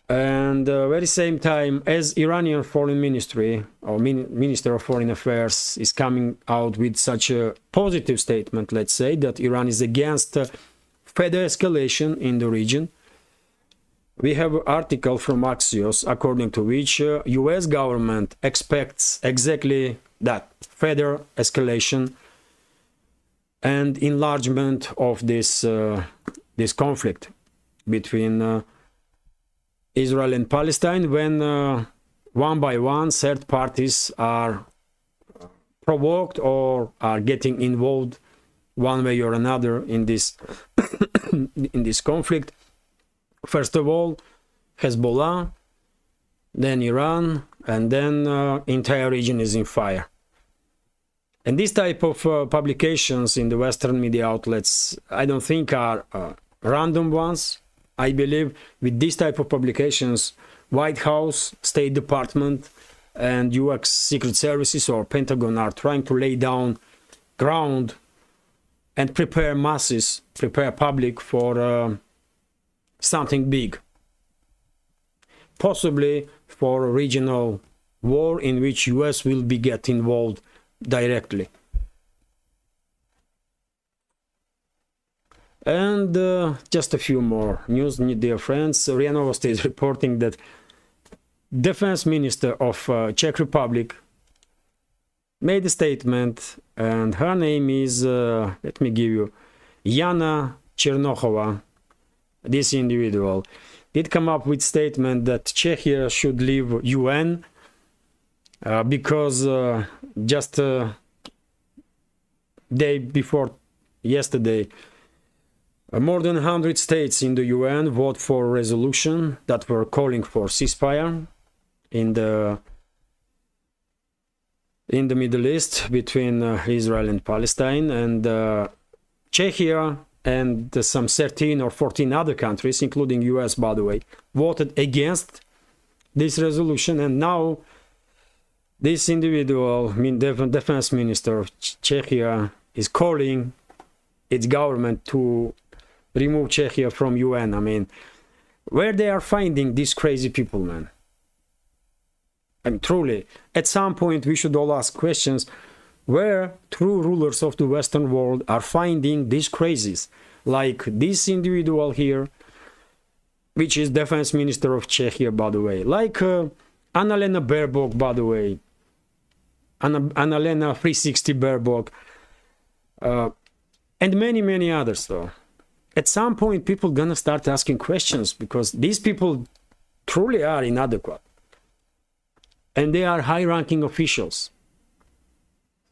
And very same time, as Iranian foreign ministry or minister of foreign affairs is coming out with such a positive statement, let's say, that Iran is against further escalation in the region, we have an article from Axios according to which US government expects exactly that, further escalation and enlargement of this this conflict between Israel and Palestine, when one by one third parties are provoked or are getting involved one way or another in this in this conflict. First of all, Hezbollah, then Iran, and then entire region is in fire. And this type of publications in the Western media outlets, I don't think are random ones. I believe with this type of publications, White House, State Department, and US Secret Services or Pentagon are trying to lay down ground and prepare masses, prepare public for something big. Possibly for a regional war in which US will be get involved directly. And just a few more news, dear friends. RIA Novosti is reporting that Defense Minister of Czech Republic made a statement, and her name is, let me give you, Jana Černochova. This individual did come up with statement that Czechia should leave UN because just day before yesterday, more than 100 states in the UN vote for a resolution that were calling for ceasefire in the Middle East between Israel and Palestine, and Czechia and some 13 or 14 other countries, including US, by the way, voted against this resolution. And now this individual, defense minister of Czechia, is calling its government to remove Czechia from UN. I mean, where they are finding these crazy people, man? I mean, truly, at some point we should all ask questions where true rulers of the Western world are finding these crazies, like this individual here, which is defense minister of Czechia, by the way, like Annalena Baerbock, by the way, Annalena 360 Baerbock, and many others, though. At some point, people gonna start asking questions, because these people truly are inadequate, and they are high-ranking officials.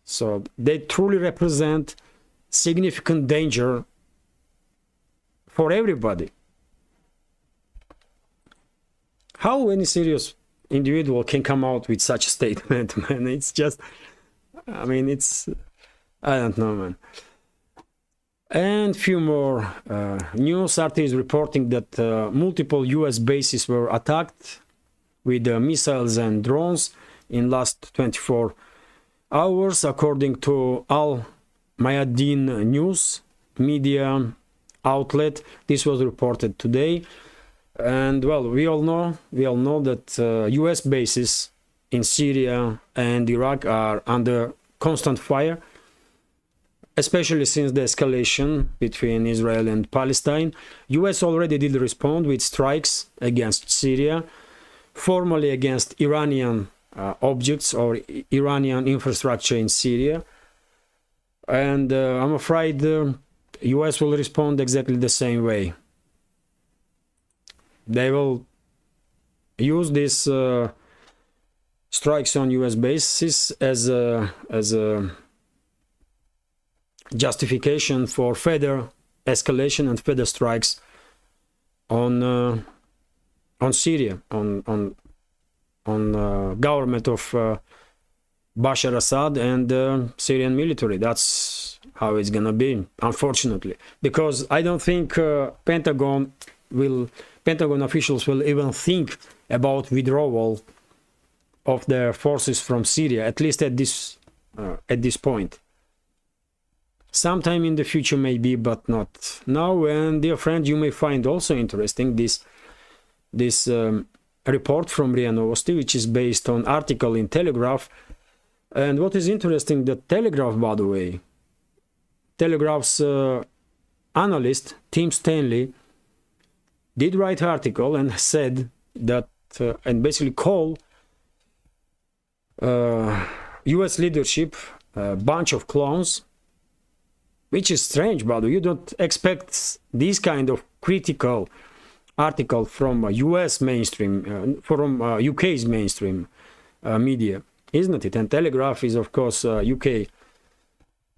So they truly represent significant danger for everybody. How any serious individual can come out with such a statement, man? It's just, I mean, it's, I don't know, man. And few more news. RT is reporting that multiple US bases were attacked with missiles and drones in last 24 hours, according to Al Mayadeen News media outlet. This was reported today, and well, we all know that US bases in Syria and Iraq are under constant fire, especially since the escalation between Israel and Palestine. US already did respond with strikes against Syria, formally against Iranian objects or Iranian infrastructure in Syria, and I'm afraid US will respond exactly the same way. They will use these strikes on US bases as a justification for further escalation and further strikes on Syria, on government of Bashar Assad and Syrian military. That's how it's gonna be, unfortunately, because I don't think Pentagon officials will even think about withdrawal of their forces from Syria, at least at this point. Sometime in the future maybe, but not now. And dear friend, you may find also interesting this this report from RIA Novosti, which is based on article in Telegraph. And what is interesting, that Telegraph, by the way, Telegraph's analyst Tim Stanley did write an article and said that and basically call US leadership a bunch of clones, which is strange, but you don't expect this kind of critical article from US mainstream, from UK's mainstream media, isn't it? And Telegraph is, of course, UK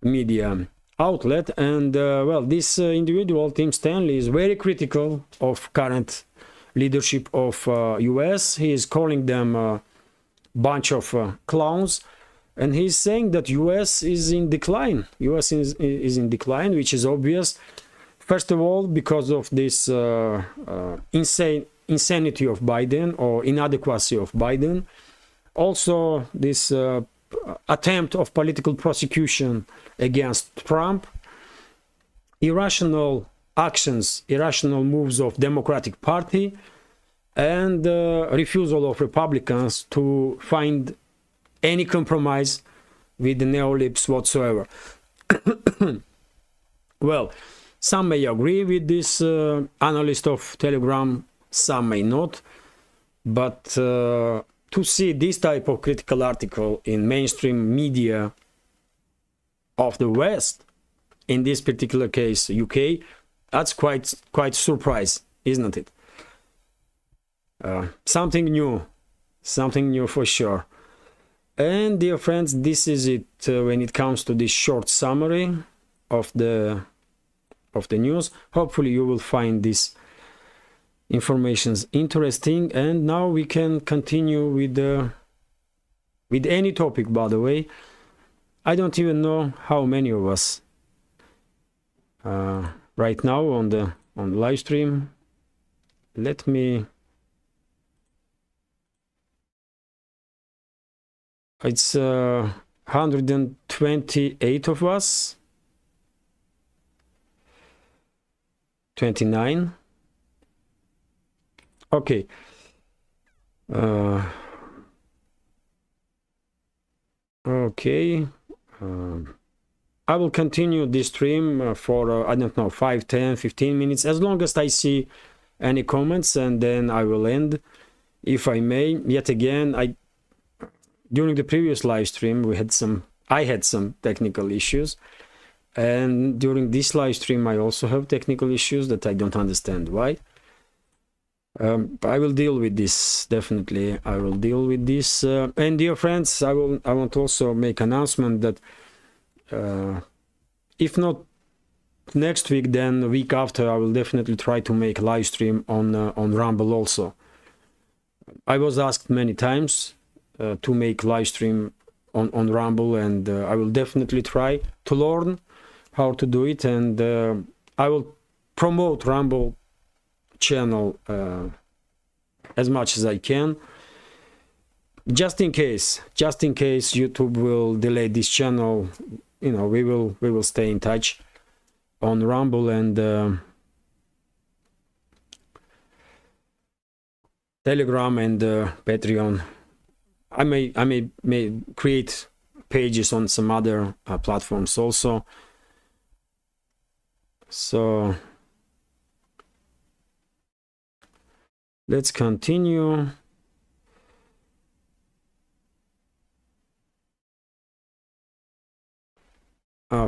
media outlet. And well, this individual, Tim Stanley, is very critical of current leadership of US. He is calling them a bunch of clowns, and he's saying that US is in decline. US is in decline, which is obvious. First of all, because of this insanity of Biden, or inadequacy of Biden. Also, this attempt of political prosecution against Trump, irrational actions, irrational moves of Democratic Party, and refusal of Republicans to find any compromise with the neolibs whatsoever. Well, some may agree with this analyst of Telegram, some may not, but to see this type of critical article in mainstream media of the West, in this particular case UK, that's quite surprise, isn't it? Something new for sure. And dear friends, this is it when it comes to this short summary of the news. Hopefully you will find this information interesting, and now we can continue with any topic. By the way, I don't even know how many of us right now on the live stream. Let me. It's 128 of us. 29. Okay. Okay. I will continue this stream for, I don't know, 5, 10, 15 minutes, as long as I see any comments, and then I will end, if I may. Yet again, during the previous live stream, I had some technical issues, and during this live stream, I also have technical issues that I don't understand why. I will deal with this, definitely. I will deal with this. And dear friends, I want to also make an announcement that if not next week, then the week after, I will definitely try to make a live stream on Rumble also. I was asked many times to make live stream on Rumble, and I will definitely try to learn how to do it, and I will promote Rumble channel as much as I can, just in case YouTube will delay this channel. You know, we will stay in touch on Rumble and Telegram and Patreon. I may create pages on some other platforms also. So let's continue.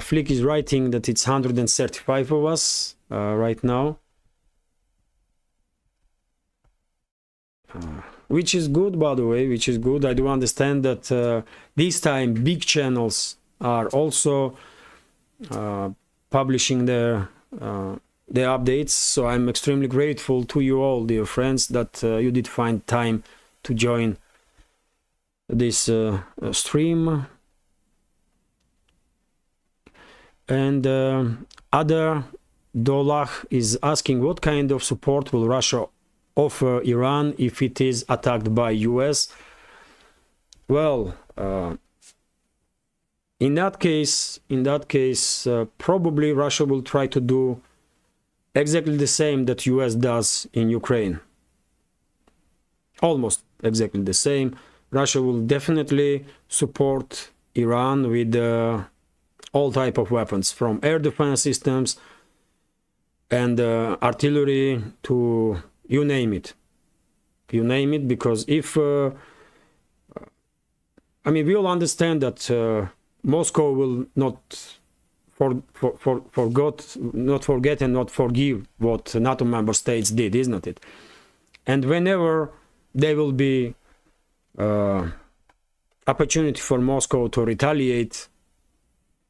Flick is writing that it's 135 of us right now, which is good, by the way, which is good. I do understand that this time big channels are also publishing their updates, so I'm extremely grateful to you all, dear friends, that you did find time to join this stream. And Other Dolach is asking, what kind of support will Russia offer Iran if it is attacked by US? Well, in that case, probably Russia will try to do exactly the same that US does in Ukraine. almost exactly the same. Russia will definitely support Iran with all type of weapons, from air defense systems and artillery to you name it. You name it, because if I mean, we all understand that Moscow will not forget and not forgive what NATO member states did, isn't it? And whenever there will be opportunity for Moscow to retaliate,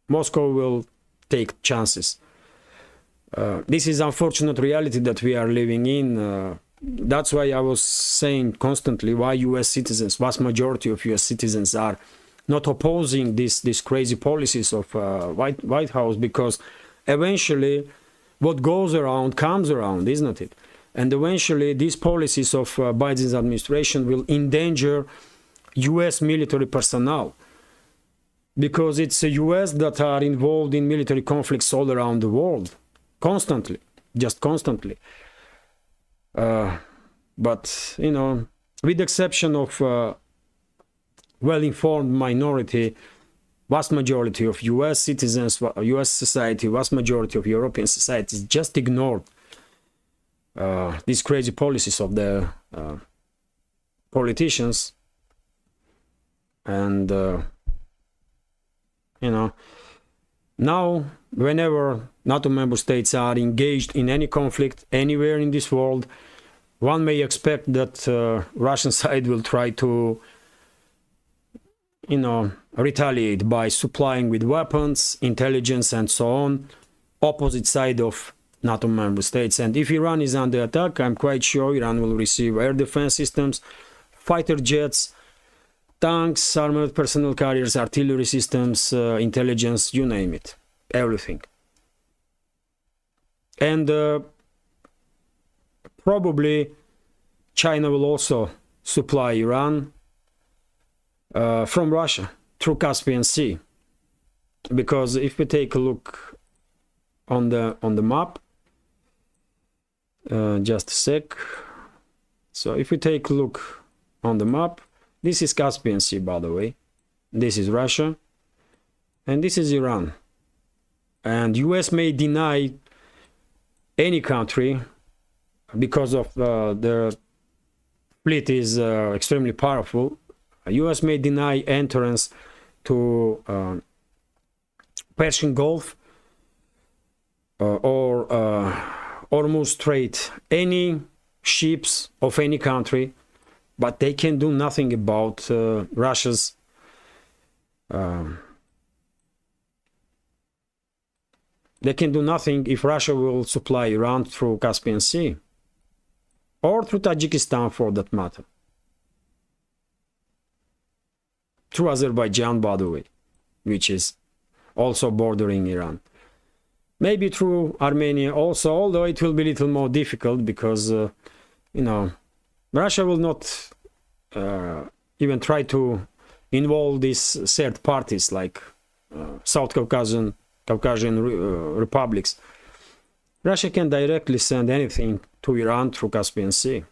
Moscow will take chances. This is unfortunate reality that we are living in. That's why I was saying constantly why US citizens, vast majority of US citizens, are not opposing these crazy policies of White House, because eventually what goes around comes around, isn't it? And eventually these policies of Biden's administration will endanger US military personnel, because it's the US that are involved in military conflicts all around the world, constantly, just constantly. But, you know, with the exception of well-informed minority, vast majority of US citizens, US society, vast majority of European societies just ignored these crazy policies of the politicians. And, you know, now, whenever NATO member states are engaged in any conflict anywhere in this world, one may expect that Russian side will try to, you know, retaliate by supplying with weapons, intelligence, and so on, opposite side of NATO member states. And if Iran is under attack, I'm quite sure Iran will receive air defense systems, fighter jets, tanks, armored personnel carriers, artillery systems, intelligence, you name it, everything. And probably China will also supply Iran from Russia through Caspian Sea, because if we take a look on the map, just a sec. So if we take a look on the map, this is Caspian Sea, by the way. This is Russia, and this is Iran. And US may deny any country, because of their fleet is extremely powerful. US may deny entrance to Persian Gulf or Hormuz Strait, any ships of any country, but they can do nothing about Russia's they can do nothing if Russia will supply Iran through Caspian Sea, or through Tajikistan for that matter. Through Azerbaijan, by the way, which is also bordering Iran. Maybe through Armenia also, although it will be a little more difficult, because, you know, Russia will not even try to involve these third parties like South Caucasian republics. Russia can directly send anything to Iran through Caspian Sea.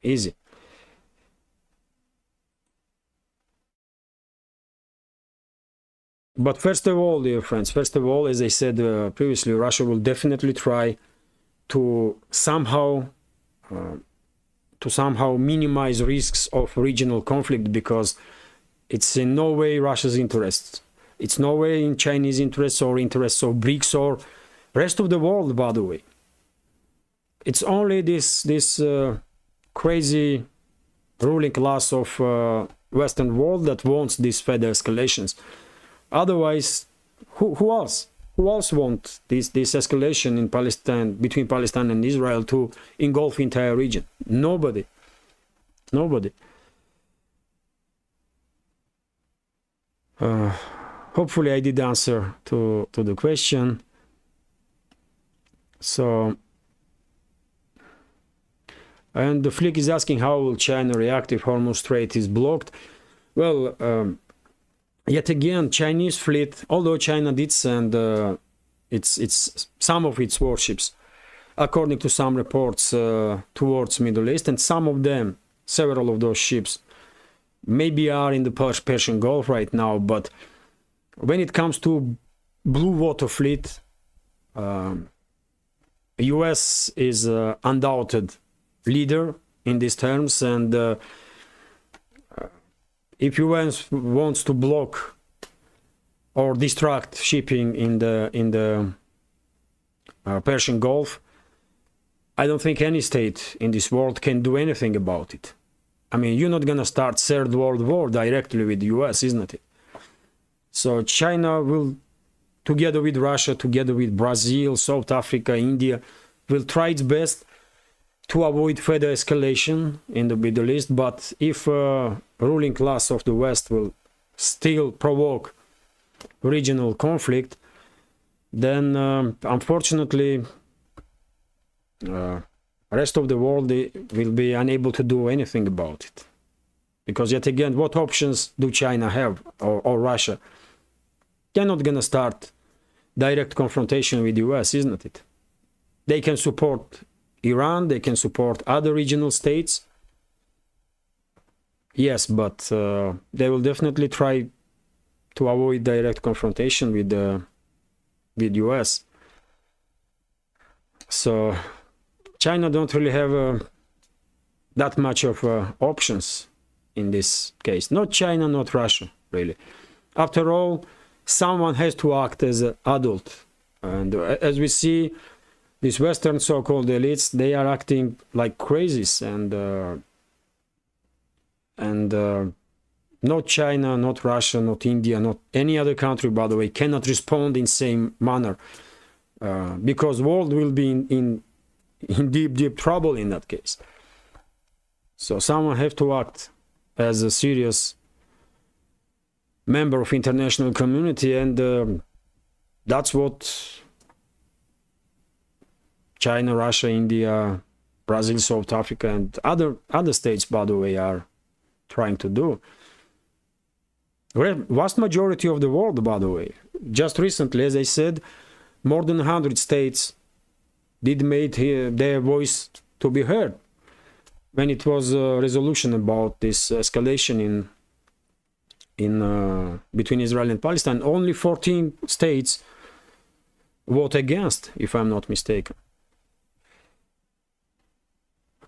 Easy. But first of all, dear friends, first of all, as I said previously, Russia will definitely try to somehow minimize risks of regional conflict, because it's in no way Russia's interests. It's no way in Chinese interests or interests of BRICS or rest of the world, by the way. It's only this crazy ruling class of Western world that wants these further escalations. Otherwise, who else? Who else wants this escalation in Palestine, between Palestine and Israel, to engulf the entire region? Nobody. Nobody. Hopefully I did answer to the question. So, and the Flick is asking, how will China react if Hormuz Strait is blocked? Well, yet again, Chinese fleet, although China did send its some of its warships, according to some reports, towards Middle East, and some of them several of those ships maybe are in the Persian Gulf right now, but when it comes to blue water fleet, US is undoubted leader in these terms, and if US wants to block or distract shipping in the Persian Gulf, I don't think any state in this world can do anything about it. I mean, you're not gonna start Third World War directly with the US, isn't it? So China will, together with Russia, together with Brazil, South Africa, India, will try its best to avoid further escalation in the Middle East. But if ruling class of the West will still provoke regional conflict, then unfortunately rest of the world will be unable to do anything about it. Because yet again, what options do China have, or Russia? They're not gonna start direct confrontation with the US, isn't it? They can support Iran, they can support other regional states. Yes, but they will definitely try to avoid direct confrontation with US. So China don't really have that much of options in this case. Not China, not Russia, really. After all, someone has to act as an adult. And as we see, these Western so-called elites, they are acting like crazies, and not China, not Russia, not India, not any other country, by the way, cannot respond in same manner, because world will be in deep trouble in that case. So someone have to act as a serious member of international community, and that's what China, Russia, India, Brazil, South Africa, and other states, by the way, are trying to do. Vast majority of the world, by the way, just recently, as I said, more than 100 states did make their voice to be heard when it was a resolution about this escalation in between Israel and Palestine. Only 14 states vote against, if I'm not mistaken.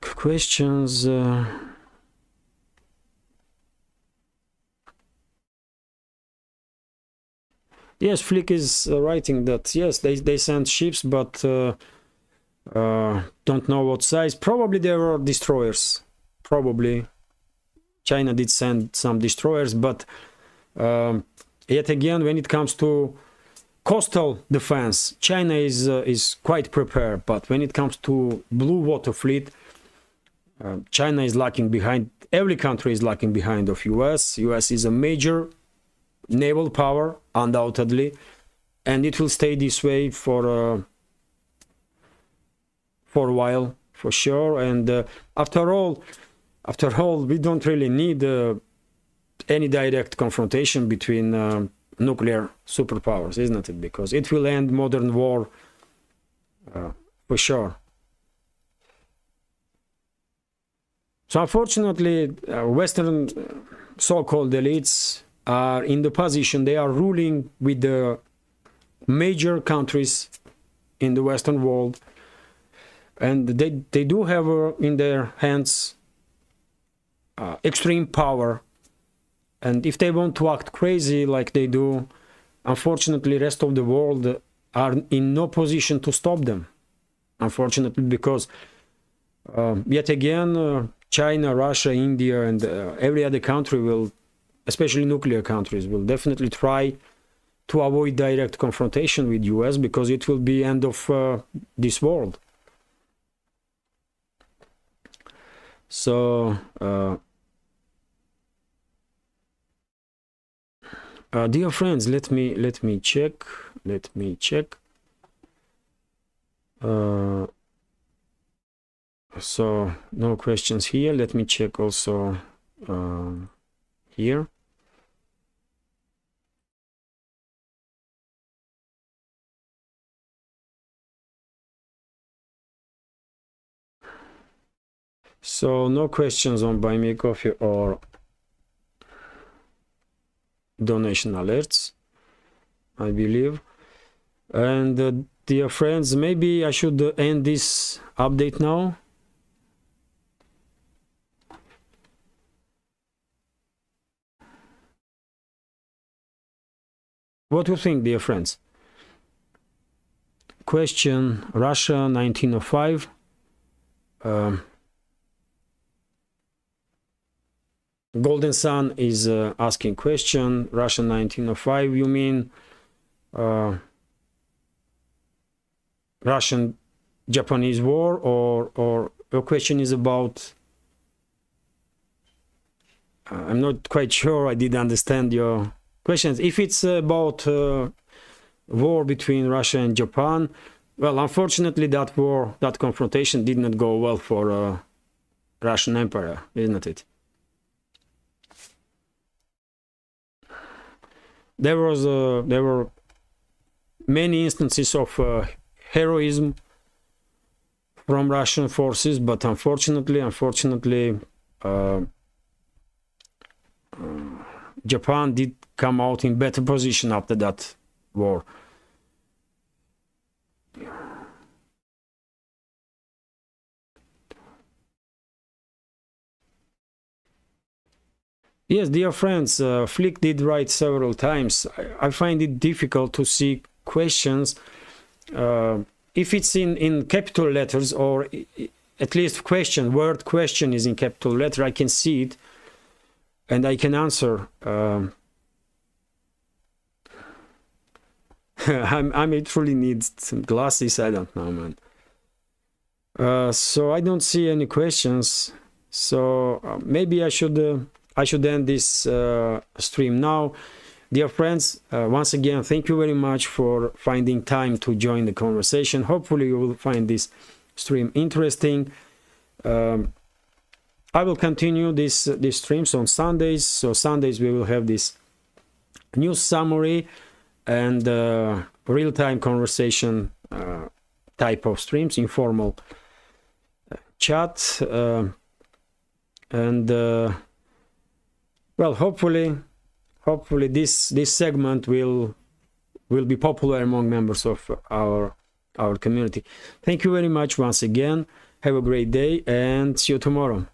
Questions? Yes, Flick is writing that, yes, they sent ships, but don't know what size. Probably there were destroyers. Probably China did send some destroyers, but yet again, when it comes to coastal defense, China is quite prepared. But when it comes to blue water fleet, China is lagging behind. Every country is lagging behind of US. US is a major naval power, undoubtedly, and it will stay this way for a while, for sure. And after all, we don't really need any direct confrontation between nuclear superpowers, isn't it? Because it will end modern war for sure. So unfortunately, Western so-called elites are in the position, they are ruling with the major countries in the Western world, and they do have in their hands extreme power, and if they want to act crazy like they do, unfortunately rest of the world are in no position to stop them, unfortunately, because yet again China, Russia, India, and every other country will, especially nuclear countries, will definitely try to avoid direct confrontation with US, because it will be end of this world. So dear friends, let me check. So no questions here. Let me check also here. So no questions on Buy Me a Coffee or donation alerts, I believe. And dear friends, maybe I should end this update now. What do you think, dear friends? Question: Russia 1905. Golden Sun is asking question: Russia 1905. You mean Russian-Japanese war, or your question is about? I'm not quite sure. I did understand your questions. If it's about war between Russia and Japan, well, unfortunately, that war, that confrontation, did not go well for Russian Empire, isn't it? There were many instances of heroism from Russian forces, but unfortunately, Japan did come out in better position after that war. Yes, dear friends, Flick did write several times. I find it difficult to see questions. If it's in capital letters, or at least word question is in capital letter, I can see it and I can answer. I may truly need some glasses. I don't know, man. So I don't see any questions. So maybe I should end this stream now. Dear friends, once again, thank you very much for finding time to join the conversation. Hopefully you will find this stream interesting. I will continue these streams on Sundays. So Sundays we will have this news summary and real-time conversation type of streams, informal chat, and well, hopefully this segment will be popular among members of our community. Thank you very much once again. Have a great day and see you tomorrow.